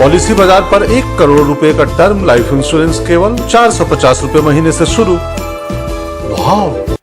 Policy बाजार पर 1 करोड़ रुपए का टर्म लाइफ इंश्योरेंस केवल 450 रुपए महीने से शुरू। वाव!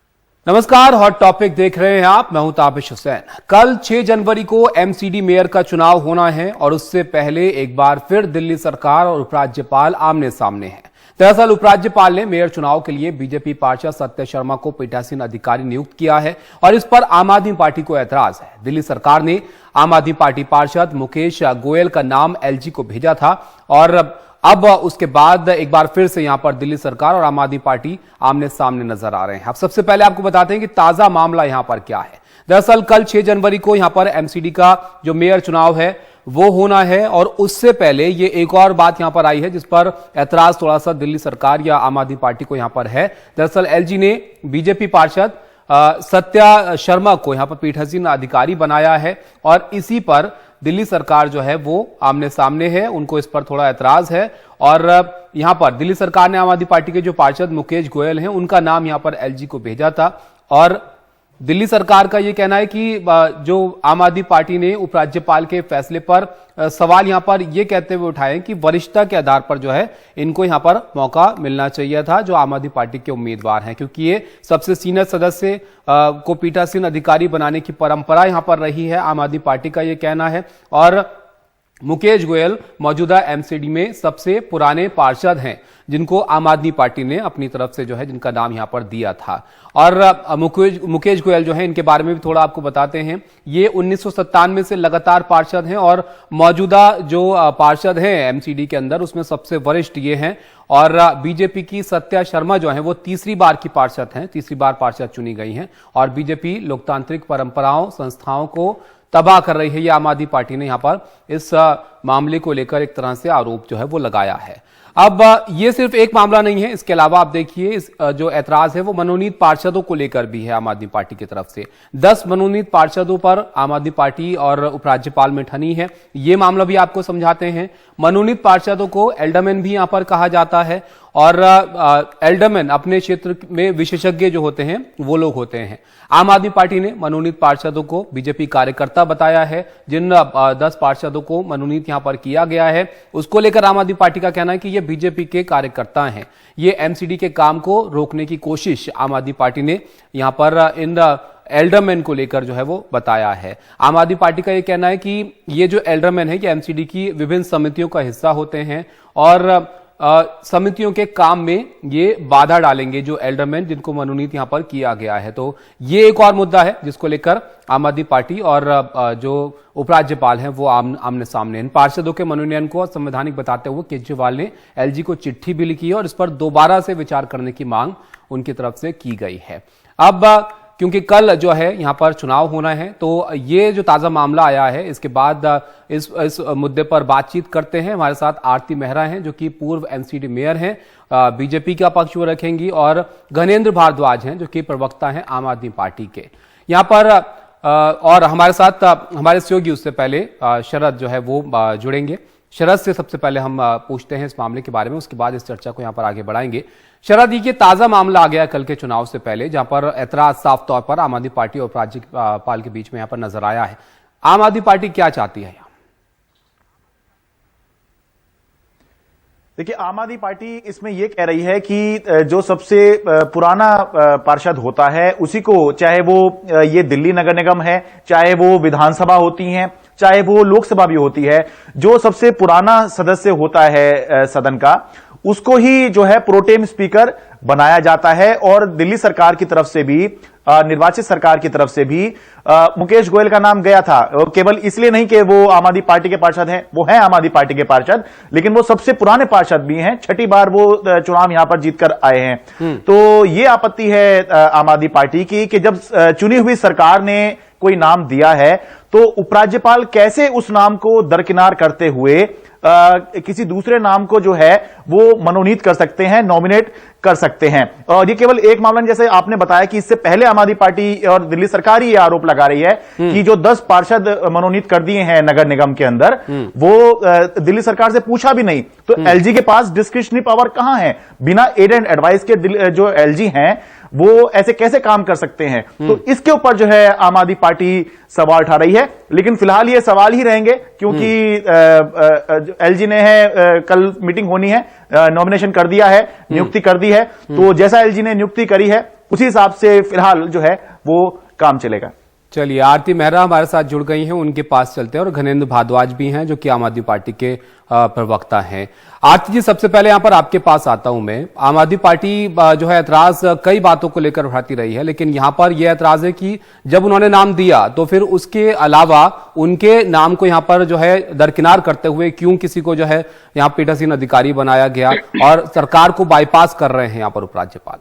नमस्कार, हॉट टॉपिक देख रहे हैं आप। मैं हूं ताबिश हुसैन। कल 6 जनवरी को एमसीडी मेयर का चुनाव होना है और उससे पहले एक बार फिर दिल्ली सरकार और उपराज्यपाल आमने सामने हैं। दरअसल उपराज्यपाल ने मेयर चुनाव के लिए बीजेपी पार्षद सत्य शर्मा को पीठासीन अधिकारी नियुक्त किया है और इस पर आम आदमी पार्टी को ऐतराज है। दिल्ली सरकार ने आम आदमी पार्टी पार्षद मुकेश गोयल का नाम एलजी को भेजा था और अब उसके बाद एक बार फिर से यहां पर दिल्ली सरकार और आम आदमी पार्टी आमने सामने नजर आ रहे हैं। अब सबसे पहले आपको बताते हैं कि ताजा मामला यहां पर क्या है। दरअसल कल 6 जनवरी को यहां पर एमसीडी का जो मेयर चुनाव है वो होना है और उससे पहले ये एक और बात यहां पर आई है जिस पर ऐतराज थोड़ा सा दिल्ली सरकार या आम आदमी पार्टी को यहां पर है। दरअसल एलजी ने बीजेपी पार्षद सत्या शर्मा को यहां पर पीठासीन अधिकारी बनाया है और इसी पर दिल्ली सरकार जो है वो आमने सामने है, उनको इस पर थोड़ा ऐतराज है और यहां पर दिल्ली सरकार ने आम आदमी पार्टी के जो पार्षद मुकेश गोयल हैं उनका नाम यहां पर एलजी को भेजा था और दिल्ली सरकार का यह कहना है कि जो आम आदमी पार्टी ने उपराज्यपाल के फैसले पर सवाल यहां पर यह कहते हुए उठाए कि वरिष्ठता के आधार पर जो है इनको यहां पर मौका मिलना चाहिए था, जो आम आदमी पार्टी के उम्मीदवार हैं, क्योंकि ये सबसे सीनियर सदस्य को पीठासीन अधिकारी बनाने की परंपरा यहां पर रही है। आम आदमी पार्टी का यह कहना है और मुकेश गोयल मौजूदा एमसीडी में सबसे पुराने पार्षद हैं जिनको आम आदमी पार्टी ने अपनी तरफ से जो है जिनका नाम यहां पर दिया था। और मुकेश गोयल जो है इनके बारे में भी थोड़ा आपको बताते हैं। ये 1997 से लगातार पार्षद हैं और मौजूदा जो पार्षद हैं एमसीडी के अंदर उसमें सबसे वरिष्ठ ये हैं और बीजेपी की सत्या शर्मा जो है वो तीसरी बार की पार्षद हैं, तीसरी बार पार्षद चुनी गई हैं और बीजेपी लोकतांत्रिक परंपराओं संस्थाओं को तबाह कर रही है। ये आम आदमी पार्टी ने यहां पर इस मामले को लेकर एक तरह से आरोप जो है वो लगाया है। अब ये सिर्फ एक मामला नहीं है, इसके अलावा आप देखिए इस जो ऐतराज है वो मनोनीत पार्षदों को लेकर भी है आम आदमी पार्टी की तरफ से। 10 मनोनीत पार्षदों पर आम आदमी पार्टी और उपराज्यपाल में ठनी है। ये मामला भी आपको समझाते हैं। मनोनीत पार्षदों को एल्डरमैन भी यहां पर कहा जाता है और एल्डरमैन अपने क्षेत्र में विशेषज्ञ जो होते हैं वो लोग होते हैं। आम आदमी पार्टी ने मनोनीत पार्षदों को बीजेपी कार्यकर्ता बताया है। जिन 10 पार्षदों को मनोनीत यहां पर किया गया है उसको लेकर आम आदमी पार्टी का कहना है कि ये बीजेपी के कार्यकर्ता हैं। ये एमसीडी के काम को रोकने की कोशिश आम आदमी पार्टी ने यहां पर इन एल्डरमैन को लेकर जो है वो बताया है। आम आदमी पार्टी का ये कहना है कि ये जो एल्डरमैन है ये एमसीडी की विभिन्न समितियों का हिस्सा होते हैं और समितियों के काम में ये बाधा डालेंगे जो एल्डरमैन जिनको मनोनीत यहां पर किया गया है। तो ये एक और मुद्दा है जिसको लेकर आम आदमी पार्टी और जो उपराज्यपाल हैं वो आमने सामने। इन पार्षदों के मनोनयन को संवैधानिक बताते हुए केजरीवाल ने एलजी को चिट्ठी भी लिखी है और इस पर दोबारा से विचार करने की मांग उनकी तरफ से की गई है। अब क्योंकि कल जो है यहां पर चुनाव होना है तो ये जो ताजा मामला आया है इसके बाद इस मुद्दे पर बातचीत करते हैं। हमारे साथ आरती मेहरा हैं जो कि पूर्व एमसीडी मेयर हैं, बीजेपी का पक्ष वो रखेंगी और घनेंद्र भारद्वाज हैं जो कि प्रवक्ता हैं आम आदमी पार्टी के यहां पर और हमारे साथ हमारे सहयोगी उससे पहले शरद जो है वो जुड़ेंगे। शरद से सबसे पहले हम पूछते हैं इस मामले के बारे में, उसके बाद इस चर्चा को यहां पर आगे बढ़ाएंगे। शरद, ये ताजा मामला आ गया कल के चुनाव से पहले जहां पर ऐतराज साफ तौर पर आम आदमी पार्टी और राज्यपाल के बीच में यहां पर नजर आया है। आम आदमी पार्टी क्या चाहती है? देखिए, आम आदमी पार्टी इसमें यह कह रही है कि जो सबसे पुराना पार्षद होता है उसी को, चाहे वो ये दिल्ली नगर निगम है, चाहे वो विधानसभा होती है, चाहे वो लोकसभा भी होती है, जो सबसे पुराना सदस्य होता है सदन का उसको ही जो है प्रोटेम स्पीकर बनाया जाता है। और दिल्ली सरकार की तरफ से भी, निर्वाचित सरकार की तरफ से भी मुकेश गोयल का नाम गया था। केवल इसलिए नहीं कि वो आम आदमी पार्टी के पार्षद हैं, वो हैं आम आदमी पार्टी के पार्षद, लेकिन वो सबसे पुराने पार्षद भी हैं। 6ठी बार वो चुनाव यहां पर जीतकर आए हैं। तो ये आपत्ति है आम आदमी पार्टी की कि जब चुनी हुई सरकार ने कोई नाम दिया है तो उपराज्यपाल कैसे उस नाम को दरकिनार करते हुए किसी दूसरे नाम को जो है वो मनोनीत कर सकते हैं, नॉमिनेट कर सकते हैं। और ये केवल एक मामला, जैसे आपने बताया कि इससे पहले आम आदमी पार्टी और दिल्ली सरकार ही ये आरोप लगा रही है कि जो 10 पार्षद मनोनीत कर दिए हैं नगर निगम के अंदर वो दिल्ली सरकार से पूछा भी नहीं। तो एलजी के पास डिस्क्रिशनरी पावर कहां है? बिना एड एंड एडवाइस के जो एलजी हैं वो ऐसे कैसे काम कर सकते हैं। तो इसके ऊपर जो है आम आदमी पार्टी सवाल उठा रही है, लेकिन फिलहाल ये सवाल ही रहेंगे क्योंकि एलजी ने कल मीटिंग होनी है, नॉमिनेशन कर दिया है, नियुक्ति कर दी है, तो जैसा एलजी ने नियुक्ति करी है उसी हिसाब से फिलहाल जो है वो काम चलेगा। चलिए, आरती मेहरा हमारे साथ जुड़ गई हैं, उनके पास चलते हैं, और घनेंद्र भारद्वाज भी हैं जो कि आम आदमी पार्टी के प्रवक्ता हैं। आरती जी, सबसे पहले यहां पर आपके पास आता हूं मैं। आम आदमी पार्टी जो है ऐतराज कई बातों को लेकर उठाती रही है, लेकिन यहां पर यह ऐतराज है कि जब उन्होंने नाम दिया तो फिर उसके अलावा उनके नाम को यहां पर जो है दरकिनार करते हुए क्यों किसी को जो है यहां पीठासीन अधिकारी बनाया गया और सरकार को बाईपास कर रहे हैं यहां पर उपराज्यपाल।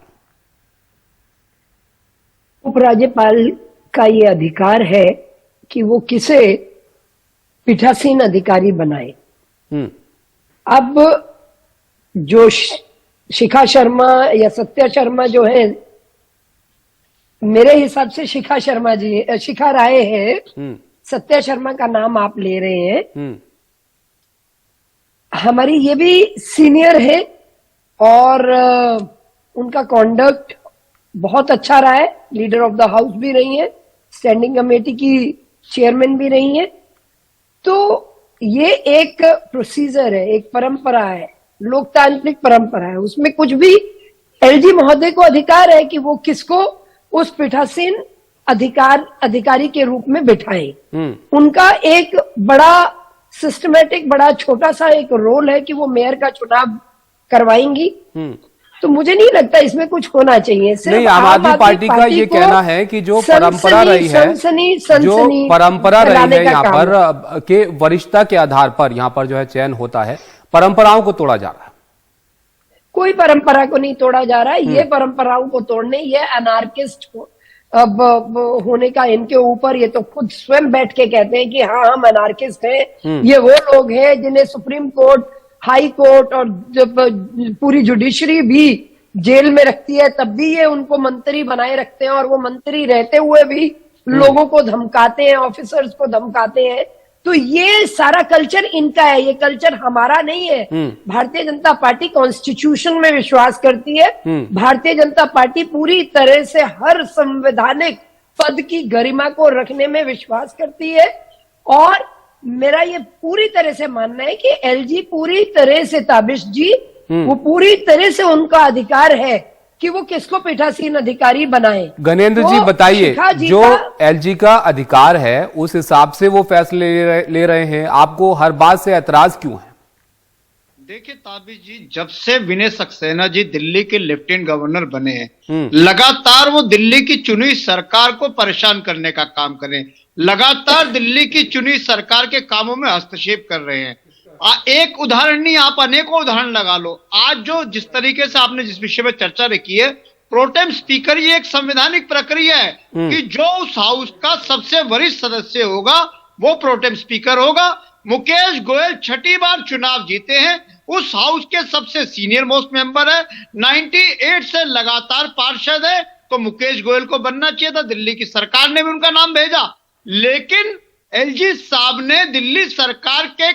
उपराज्यपाल का ये अधिकार है कि वो किसे पीठासीन अधिकारी बनाए। अब जो शिखा शर्मा या सत्या शर्मा जो है, मेरे हिसाब से शिखा राय है, सत्या शर्मा का नाम आप ले रहे हैं। हमारी ये भी सीनियर है और उनका कॉन्डक्ट बहुत अच्छा रहा है, लीडर ऑफ द हाउस भी रही है, स्टैंडिंग कमेटी की चेयरमैन भी रही है। तो ये एक प्रोसीजर है, एक परंपरा है, लोकतांत्रिक परंपरा है, उसमें कुछ भी एलजी महोदय को अधिकार है कि वो किसको उस पीठासीन अधिकारी के रूप में बिठाए। उनका एक बड़ा सिस्टमैटिक, बड़ा छोटा सा एक रोल है कि वो मेयर का चुनाव करवाएंगी। तो मुझे नहीं लगता इसमें कुछ होना चाहिए। नहीं, आम आदमी पार्टी का ये कहना है कि जो परंपरा रही है, जो परंपरा रही है यहाँ पर के वरिष्ठता के आधार पर यहाँ पर जो है चयन होता है, परंपराओं को तोड़ा जा रहा है। कोई परंपरा को नहीं तोड़ा जा रहा है, ये परंपराओं को तोड़ने, ये अनार्किस्ट अब होने का इनके ऊपर, ये तो खुद स्वयं बैठ के कहते हैं कि हाँ हम अनार्किस्ट हैं। ये वो लोग हैं जिन्हें सुप्रीम कोर्ट, हाई कोर्ट और जब पूरी जुडिशरी भी जेल में रखती है तब भी ये उनको मंत्री बनाए रखते हैं, और वो मंत्री रहते हुए भी लोगों को धमकाते हैं, ऑफिसर्स को धमकाते हैं। तो ये सारा कल्चर इनका है, ये कल्चर हमारा नहीं है। भारतीय जनता पार्टी कॉन्स्टिट्यूशन में विश्वास करती है। भारतीय जनता पार्टी पूरी तरह से हर संवैधानिक पद की गरिमा को रखने में विश्वास करती है, और मेरा ये पूरी तरह से मानना है कि एलजी पूरी तरह से, ताबिश जी, वो पूरी तरह से उनका अधिकार है कि वो किसको पीठासीन अधिकारी बनाए। गणेंद्र जी बताइए, जो एलजी का अधिकार है उस हिसाब से वो फैसले ले रहे हैं, आपको हर बात से ऐतराज क्यों है? देखिए ताबिश जी, जब से विनय सक्सेना जी दिल्ली के लेफ्टिनेंट गवर्नर बने हैं, लगातार वो दिल्ली की चुनी सरकार को परेशान करने का काम करें, लगातार दिल्ली की चुनी सरकार के कामों में हस्तक्षेप कर रहे हैं। एक उदाहरण नहीं, आप अनेकों उदाहरण लगा लो। आज जो जिस तरीके से आपने जिस विषय में चर्चा रखी है, प्रोटेम स्पीकर, ये एक संवैधानिक प्रक्रिया है कि जो उस हाउस का सबसे वरिष्ठ सदस्य होगा वो प्रोटेम स्पीकर होगा। मुकेश गोयल 6ठी बार चुनाव जीते हैं, उस हाउस के सबसे सीनियर मोस्ट मेंबर है, 98 से लगातार पार्षद है, तो मुकेश गोयल को बनना चाहिए था। दिल्ली की सरकार ने भी उनका नाम भेजा, लेकिन एलजी साहब ने दिल्ली सरकार के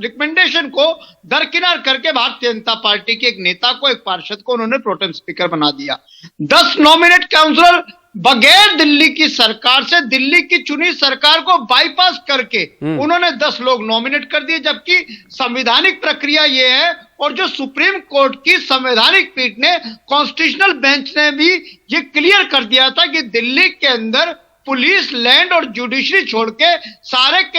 रिकमेंडेशन को दरकिनार करके भारतीय जनता पार्टी के एक नेता को, एक पार्षद को उन्होंने प्रोटेम स्पीकर बना दिया। 10 नॉमिनेट काउंसलर बगैर दिल्ली की सरकार से, दिल्ली की चुनी सरकार को बाईपास करके उन्होंने 10 लोग नॉमिनेट कर दिए, जबकि संवैधानिक प्रक्रिया यह है, और जो सुप्रीम कोर्ट की संवैधानिक पीठ ने, कॉन्स्टिट्यूशनल बेंच ने भी ये क्लियर कर दिया था कि दिल्ली के अंदर पुलिस, लैंड और जुडिशरी छोड़ के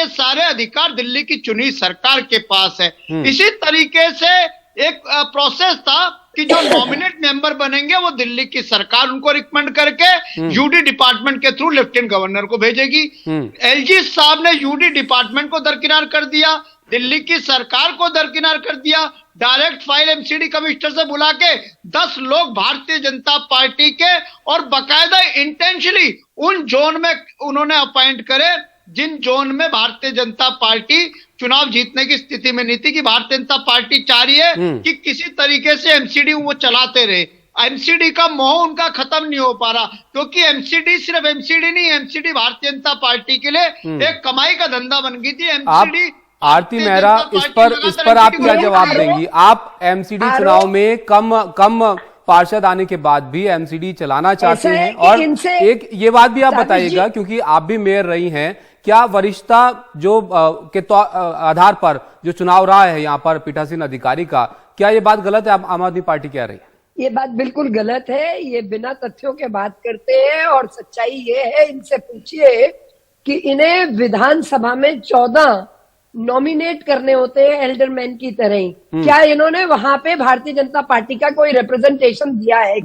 सारे अधिकार दिल्ली की चुनी सरकार के पास है। इसी तरीके से एक प्रोसेस था कि जो नॉमिनेट मेंबर बनेंगे वो दिल्ली की सरकार उनको रिकमेंड करके यूडी डिपार्टमेंट के थ्रू लेफ्टिनेंट गवर्नर को भेजेगी। एलजी साहब ने यूडी डिपार्टमेंट को दरकिनार कर दिया, दिल्ली की सरकार को दरकिनार कर दिया, डायरेक्ट फाइल एमसीडी कमिश्नर से बुला के 10 लोग भारतीय जनता पार्टी के, और बकायदा इंटेंशनली उन जोन में उन्होंने अपॉइंट करे जिन जोन में भारतीय जनता पार्टी चुनाव जीतने की स्थिति में नहीं थी, कि भारतीय जनता पार्टी चाह रही है कि किसी तरीके से एमसीडी वो चलाते रहे। एमसीडी का मोह उनका खत्म नहीं हो पा रहा, क्योंकि एमसीडी सिर्फ एमसीडी नहीं, एमसीडी भारतीय जनता पार्टी के लिए एक कमाई का धंधा बन गई थी। एमसीडी आरती मेहरा, इस पर आप क्या जवाब देंगी? आप एमसीडी चुनाव में कम पार्षद आने के बाद भी एमसीडी चलाना चाहते हैं। और एक ये बात भी आप बताइएगा, क्योंकि आप भी मेयर रही हैं, क्या वरिष्ठता जो के आधार पर जो चुनाव रहा है यहाँ पर पीठासीन अधिकारी का, क्या ये बात गलत है? आम आदमी पार्टी कह रही है ये बात बिल्कुल गलत है। ये बिना तथ्यों के बात करते हैं और सच्चाई ये है, इनसे पूछिए कि इन्हें विधानसभा में 14 नॉमिनेट करने होते हैं एल्डरमैन की तरह ही। क्या इन्होंने वहां पे भारतीय जनता पार्टी का कोई रिप्रेजेंटेशन दिया है?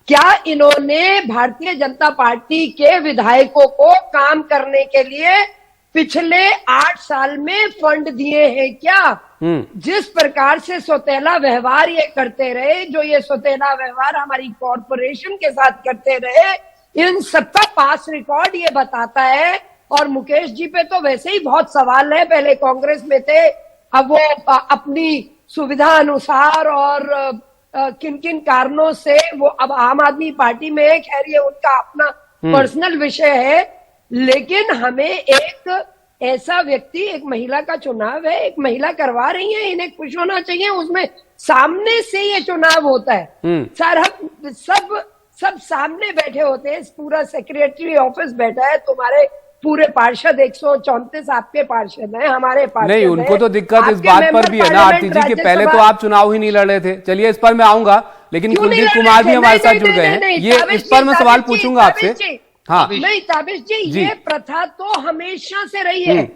क्या इन्होंने भारतीय जनता पार्टी के विधायकों को काम करने के लिए पिछले 8 साल में फंड दिए हैं क्या? जिस प्रकार से सौतेला व्यवहार ये करते रहे, जो ये सौतेला व्यवहार हमारी कॉरपोरेशन के साथ करते रहे, इन सबका पास रिकॉर्ड ये बताता है। और मुकेश जी पे तो वैसे ही बहुत सवाल है, पहले कांग्रेस में थे, अब वो अपनी सुविधा अनुसार और किन किन कारणों से वो अब आम आदमी पार्टी में है। खैर ये उनका अपना पर्सनल विषय है, लेकिन हमें एक ऐसा व्यक्ति, एक महिला का चुनाव है, एक महिला करवा रही है, इन्हें खुश होना चाहिए। उसमें सामने से ये चुनाव होता है, सब सामने बैठे होते हैं, पूरा सेक्रेटरी ऑफिस बैठा है, तुम्हारे पूरे पार्षद 134 आपके पार्षद हैं, हमारे पार्षद नहीं। उनको तो दिक्कत इस बात पर भी है ना आरती जी कि पहले तो आप चुनाव ही नहीं लड़ रहे थे। चलिए इस पर मैं आऊंगा, लेकिन कुलदीप कुमार भी हमारे साथ जुड़ गए हैं, ये इस पर मैं सवाल पूछूंगा आपसे। हाँ नहीं ताबिश जी, ये प्रथा तो हमेशा से रही है।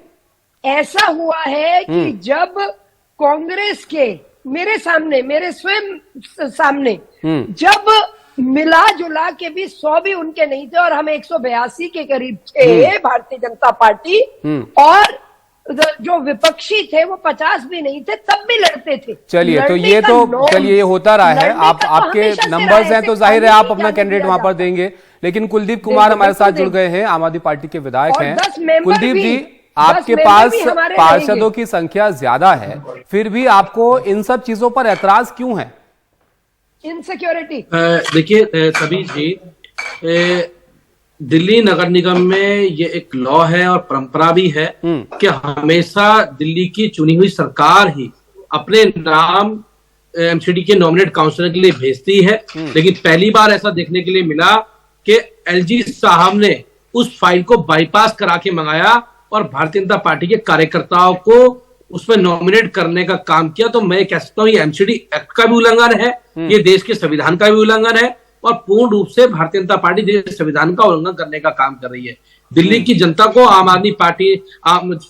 ऐसा हुआ है कि जब कांग्रेस के मेरे स्वयं सामने जब मिला जुला के भी 100 भी उनके नहीं थे और हम 182 के करीब थे भारतीय जनता पार्टी, और जो विपक्षी थे वो 50 भी नहीं थे, तब भी लड़ते थे। चलिए तो ये होता रहा है। आपके नंबर्स हैं तो जाहिर है आप अपना कैंडिडेट वहां पर देंगे। लेकिन कुलदीप कुमार हमारे साथ जुड़ गए हैं, आम आदमी पार्टी के विधायक हैं। कुलदीप जी, आपके पास पार्षदों की संख्या ज्यादा है, फिर भी आपको इन सब चीजों पर ऐतराज क्यों है? इनसिक्योरिटी। देखिए तभी जी, दिल्ली नगर निगम में ये एक लॉ है और परंपरा भी है कि हमेशा दिल्ली की चुनी हुई सरकार ही अपने नाम एमसीडी के नॉमिनेट काउंसिलर के लिए भेजती है। लेकिन पहली बार ऐसा देखने के लिए मिला कि एलजी साहब ने उस फाइल को बाईपास करा के मंगाया और भारतीय जनता पार्टी के कार्यकर्ताओं को उसमें नॉमिनेट करने का काम किया। तो मैं कह सकता हूँ ये एमसीडी एक्ट का भी उल्लंघन है, ये देश के संविधान का भी उल्लंघन है और पूर्ण रूप से भारतीय जनता पार्टी देश के संविधान का उल्लंघन करने का काम कर रही है। दिल्ली की जनता को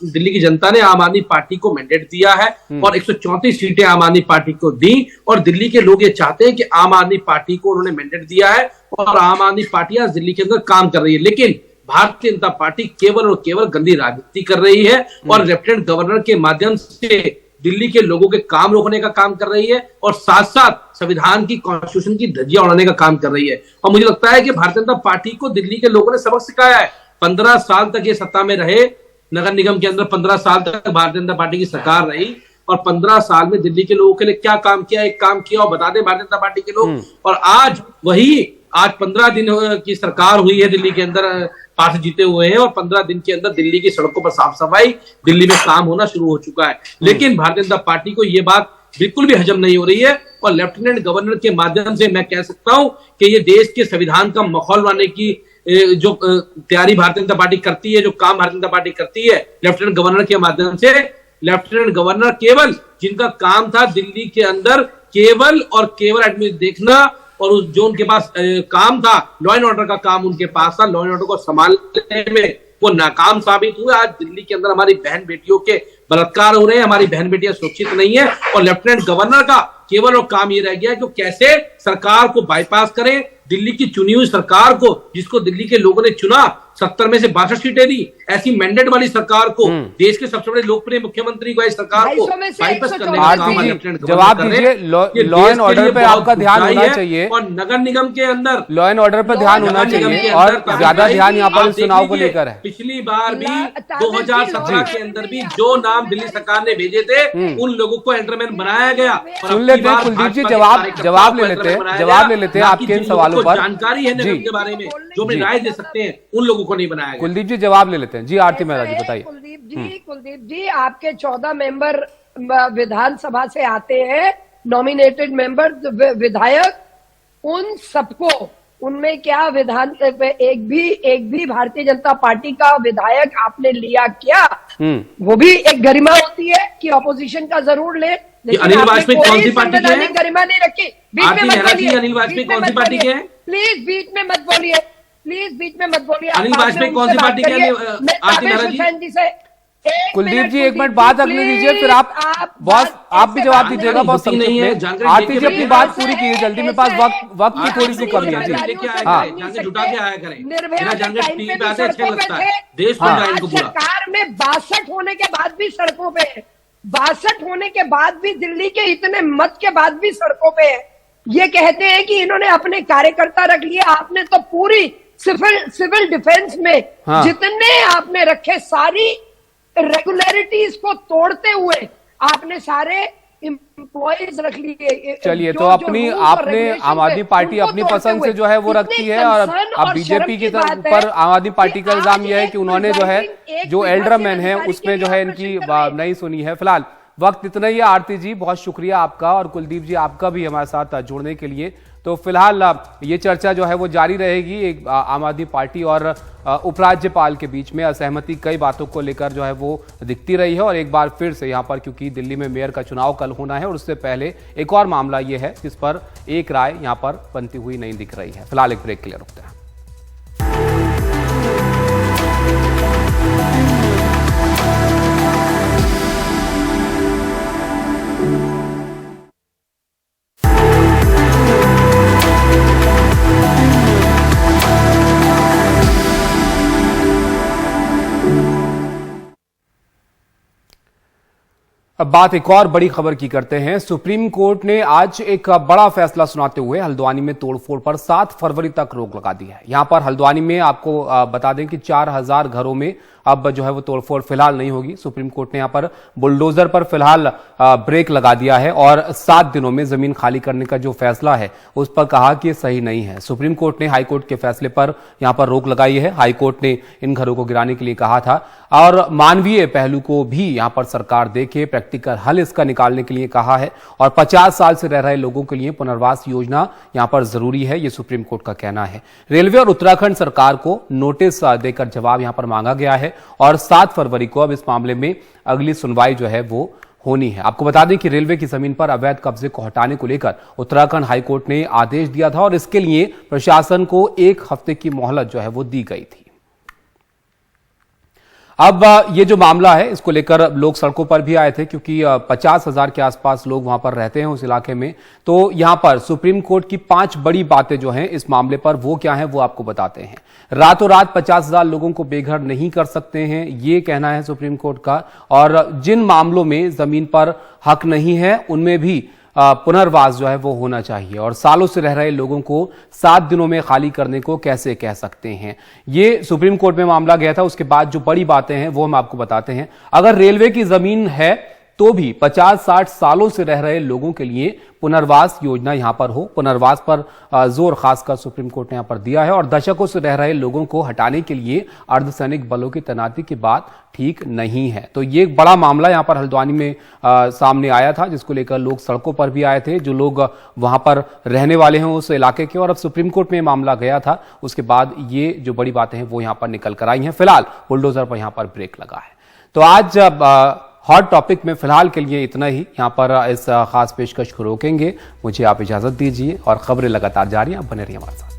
दिल्ली की जनता ने आम आदमी पार्टी को मैंडेट दिया है और 134 सीटें आम आदमी पार्टी को दी, और दिल्ली के लोग ये चाहते हैं कि आम आदमी पार्टी को उन्होंने मैंडेट दिया है और आम आदमी पार्टी आज दिल्ली के अंदर काम कर रही है। लेकिन भारतीय जनता पार्टी केवल और केवल गंदी राजनीति कर रही है और लेफ्टिनेंट गवर्नर के माध्यम से दिल्ली के लोगों के काम रोकने का काम कर रही है और साथ साथ संविधान की, कॉन्स्टिट्यूशन की धज्जियां उड़ाने का काम कर रही है। और मुझे लगता है कि भारतीय जनता पार्टी को दिल्ली के लोगों ने सबक सिखाया है। 15 साल तक ये सत्ता में रहे, नगर निगम के अंदर 15 साल तक भारतीय जनता पार्टी की सरकार रही और 15 साल में दिल्ली के लोगों के लिए क्या काम किया, एक काम किया और बता दें भारतीय जनता पार्टी के लोग। और आज 15 दिन की सरकार हुई है दिल्ली के अंदर, पार्षद जीते हुए हैं और 15 दिन के अंदर दिल्ली की सड़कों पर साफ सफाई, दिल्ली में काम होना शुरू हो चुका है। लेकिन भारतीय जनता पार्टी को यह बात बिल्कुल भी हजम नहीं हो रही है और लेफ्टिनेंट गवर्नर के माध्यम से मैं कह सकता हूं कि ये देश के संविधान का माहौल बनाने की जो तैयारी भारतीय जनता पार्टी करती है, जो काम भारतीय जनता पार्टी करती है लेफ्टिनेंट गवर्नर के माध्यम से, लेफ्टिनेंट गवर्नर केवल जिनका काम था दिल्ली के अंदर केवल और केवल एडमिट देखना और उस जो उनके पास काम था, लॉ एंड ऑर्डर का काम उनके पास था, लॉ एंड ऑर्डर को संभालने में वो नाकाम साबित हुए। आज दिल्ली के अंदर हमारी बहन बेटियों के बलात्कार हो रहे हैं, हमारी बहन बेटियां सुरक्षित नहीं है और लेफ्टिनेंट गवर्नर का केवल वो काम ये रह गया है कि कैसे सरकार को बाईपास करें, दिल्ली की चुनी हुई सरकार को, जिसको दिल्ली के लोगों ने चुना, 70 में से 62 सीटें दी, ऐसी मैंडेट वाली सरकार को, देश के सबसे बड़े लोकप्रिय मुख्यमंत्री को, इस सरकार को बाईपास करने का काम लेफ्टिनेंट गवर्नर जवाब दीजिए। लॉ एंड ऑर्डर पे आपका ध्यान होना चाहिए और नगर निगम के अंदर लॉ एंड ऑर्डर पर ध्यान होना चाहिए और ज्यादा ध्यान यहाँ पर चुनाव को लेकर है। पिछली बार भी 2017 के अंदर भी जो नाम दिल्ली सरकार ने भेजे थे उन लोगों को एंटरमैन बनाया गया। सुन लेते हैं कुलदीप जी, जवाब ले लेते हैं आपके इन सवालों पर। जानकारी है नगर के बारे में, जो अपनी राय दे सकते हैं, उन लोगों को नहीं बनाया गया। कुलदीप जी जवाब ले लेते हैं। जी आरती मेहरा जी बताइए। कुलदीप जी आपके 14 मेंबर विधानसभा से आते हैं, नॉमिनेटेड मेंबर विधायक, उन सबको, उनमें क्या विधान, एक भी भारतीय जनता पार्टी का विधायक आपने लिया क्या? वो भी एक गरिमा होती है कि ऑपोजिशन का जरूर ले, लेकिन अनिल वाजपेयी कौन सी पार्टी के हैं? गरिमा नहीं रखी। बीच में मत बोलिए, अनिल वाजपेयी कौन सी पार्टी के हैं? प्लीज बीच में मत बोलिए, प्लीज बीच में मत बोलिए। अनिल वाजपेयी कौन सी पार्टी के हैं? आरती मेहरा जी से कुलदीप जी एक मिनट बात अगले दीजिए, फिर आप बॉस आप भी जवाब दीजिएगा। बॉस नहीं है, आरती जी अपनी बात पूरी कीजिए जल्दी, मेरे पास वक्त की थोड़ी सी कमी है जी। जुटा के आया करें, मेरा जनरेट टीवी पे आते अच्छा लगता है, देश को जाए को पूरा। सरकार में 62 होने के बाद भी सड़कों पे है, 62 होने के बाद भी, दिल्ली के इतने मत के बाद भी सड़कों पे है। ये कहते हैं कि इन्होंने अपने कार्यकर्ता रख लिए। आपने तो पूरी सिविल डिफेंस में जितने आपने रखे, सारी रेगुलरिटीज को तोड़ते हुए आपने सारे एम्प्लॉइज रख लिए। चलिए, तो अपनी आपने आम आदमी पार्टी अपनी पसंद से जो है वो रखती है, और अब बीजेपी की तरफ पर आम आदमी पार्टी का इल्जाम यह है कि उन्होंने जो है जो एल्डरमैन है उसमें जो है इनकी नहीं सुनी है। फिलहाल वक्त इतना ही है। आरती जी बहुत शुक्रिया आपका, और कुलदीप जी आपका भी हमारे साथ जुड़ने के लिए। तो फिलहाल ये चर्चा जो है वो जारी रहेगी। एक आम आदमी पार्टी और उपराज्यपाल के बीच में असहमति कई बातों को लेकर जो है वो दिखती रही है, और एक बार फिर से यहाँ पर, क्योंकि दिल्ली में मेयर का चुनाव कल होना है, और उससे पहले एक और मामला ये है जिस पर एक राय यहाँ पर बनती हुई नहीं दिख रही है। फिलहाल एक ब्रेक के लिए रुकते हैं। अब बात एक और बड़ी खबर की करते हैं। सुप्रीम कोर्ट ने आज एक बड़ा फैसला सुनाते हुए हल्द्वानी में तोड़फोड़ पर 7 फरवरी तक रोक लगा दी है। यहां पर हल्द्वानी में आपको बता दें कि 4000 घरों में अब जो है वो तोड़फोड़ फिलहाल नहीं होगी। सुप्रीम कोर्ट ने यहां पर बुलडोजर पर फिलहाल ब्रेक लगा दिया है, और 7 दिनों में जमीन खाली करने का जो फैसला है उस पर कहा कि सही नहीं है। सुप्रीम कोर्ट ने हाईकोर्ट के फैसले पर यहां पर रोक लगाई है। हाईकोर्ट ने इन घरों को गिराने के लिए कहा था, और मानवीय पहलू को भी यहां पर सरकार देखे, प्रैक्टिकल हल इसका निकालने के लिए कहा है, और 50 साल से रह रहे लोगों के लिए पुनर्वास योजना यहां पर जरूरी है, यह सुप्रीम कोर्ट का कहना है। रेलवे और उत्तराखंड सरकार को नोटिस देकर जवाब यहां पर मांगा गया है, और 7 फरवरी को अब इस मामले में अगली सुनवाई जो है वो होनी है। आपको बता दें कि रेलवे की जमीन पर अवैध कब्जे को हटाने को लेकर उत्तराखंड हाईकोर्ट ने आदेश दिया था, और इसके लिए प्रशासन को 1 हफ्ते की मोहलत जो है वो दी गई थी। अब ये जो मामला है इसको लेकर लोग सड़कों पर भी आए थे, क्योंकि 50,000 के आसपास लोग वहां पर रहते हैं उस इलाके में। तो यहां पर सुप्रीम कोर्ट की 5 बड़ी बातें जो हैं इस मामले पर, वो क्या है वो आपको बताते हैं। रातों रात 50,000 लोगों को बेघर नहीं कर सकते हैं, ये कहना है सुप्रीम कोर्ट का। और जिन मामलों में जमीन पर हक नहीं है उनमें भी पुनर्वास जो है वो होना चाहिए, और सालों से रह रहे लोगों को 7 दिनों में खाली करने को कैसे कह सकते हैं। ये सुप्रीम कोर्ट में मामला गया था। उसके बाद जो बड़ी बातें हैं वो हम आपको बताते हैं। अगर रेलवे की जमीन है तो भी 50-60 सालों से रह रहे लोगों के लिए पुनर्वास योजना यहां पर हो। पुनर्वास पर जोर खासकर सुप्रीम कोर्ट ने यहां पर दिया है, और दशकों से रह रहे लोगों को हटाने के लिए अर्धसैनिक बलों की तैनाती की बात ठीक नहीं है। तो ये एक बड़ा मामला यहां पर हल्द्वानी में सामने आया था, जिसको लेकर लोग सड़कों पर भी आए थे, जो लोग वहां पर रहने वाले हैं उस इलाके के। और अब सुप्रीम कोर्ट में मामला गया था, उसके बाद ये जो बड़ी बातें हैं वो यहां पर निकल कर आई हैं। फिलहाल बुलडोजर पर यहां पर ब्रेक लगा है। तो आज हॉट टॉपिक में फिलहाल के लिए इतना ही। यहां पर इस खास पेशकश को रोकेंगे। मुझे आप इजाजत दीजिए, और खबरें लगातार जारी हैं, आप बने रहिए हमारे साथ।